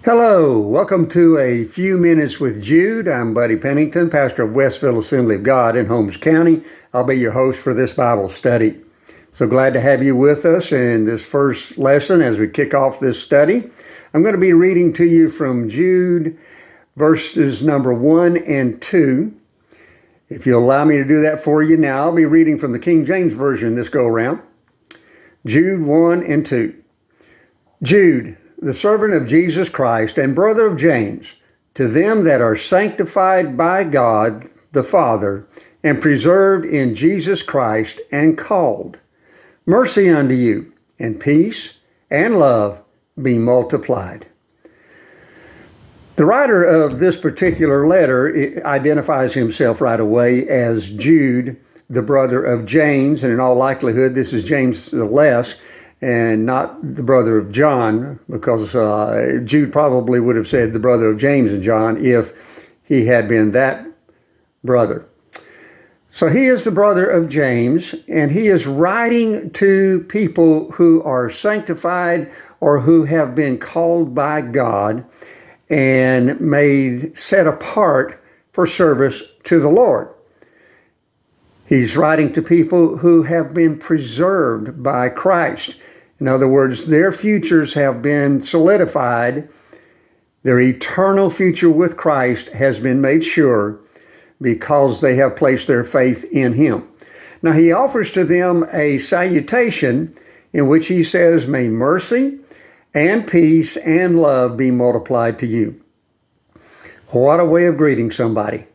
Hello, welcome to A Few Minutes with Jude. I'm Buddy Pennington, pastor of Westville Assembly of God in Holmes County. I'll be your host for this Bible study. So glad to have you with us in this first lesson as we kick off this study. I'm going to be reading to you from Jude verses number 1 and 2. If you'll allow me to do that for you now, I'll be reading from the King James Version this go around. Jude 1 and 2. Jude, the servant of Jesus Christ and brother of James, to them that are sanctified by God the Father and preserved in Jesus Christ and called, mercy unto you, and peace and love be multiplied. The writer of this particular letter identifies himself right away as Jude, the brother of James, and in all likelihood this is James the Less, and not the brother of John, because Jude probably would have said the brother of James and John if he had been that brother. So he is the brother of James, and he is writing to people who are sanctified or who have been called by God and made set apart for service to the Lord. He's writing to people who have been preserved by Christ. In other words, their futures have been solidified. Their eternal future with Christ has been made sure because they have placed their faith in Him. Now, he offers to them a salutation in which he says, may mercy and peace and love be multiplied to you. What a way of greeting somebody.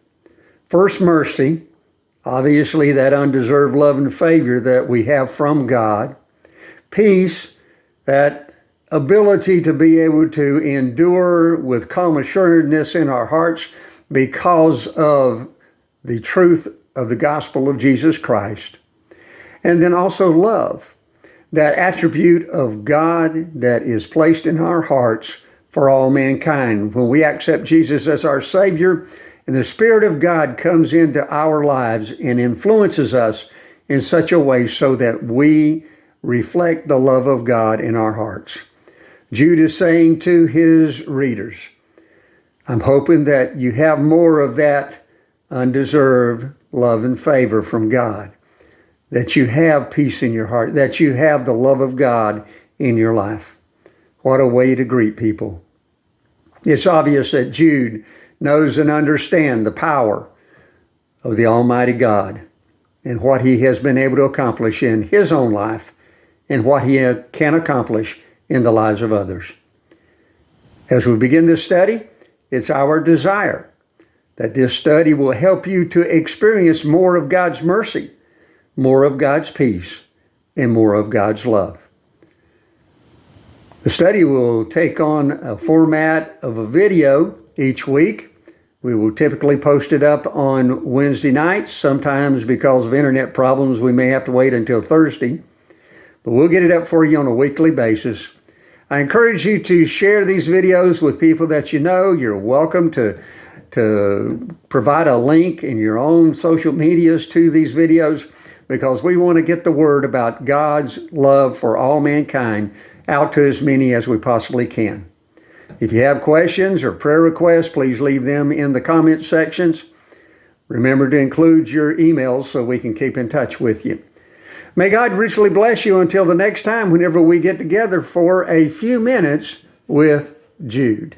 First, mercy, obviously that undeserved love and favor that we have from God. Peace, that ability to be able to endure with calm assuredness in our hearts because of the truth of the gospel of Jesus Christ. And then also love, that attribute of God that is placed in our hearts for all mankind. When we accept Jesus as our Savior, and the Spirit of God comes into our lives and influences us in such a way so that we reflect the love of God in our hearts. Jude is saying to his readers, I'm hoping that you have more of that undeserved love and favor from God, that you have peace in your heart, that you have the love of God in your life. What a way to greet people. It's obvious that Jude knows and understands the power of the Almighty God and what He has been able to accomplish in His own life and what He can accomplish in the lives of others. As we begin this study, it's our desire that this study will help you to experience more of God's mercy, more of God's peace, and more of God's love. The study will take on a format of a video each week. We will typically post it up on Wednesday nights. Sometimes because of internet problems, we may have to wait until Thursday. But we'll get it up for you on a weekly basis. I encourage you to share these videos with people that you know. You're welcome to provide a link in your own social medias to these videos because we want to get the word about God's love for all mankind out to as many as we possibly can. If you have questions or prayer requests, please leave them in the comment sections. Remember to include your emails so we can keep in touch with you. May God richly bless you until the next time whenever we get together for A Few Minutes with Jude.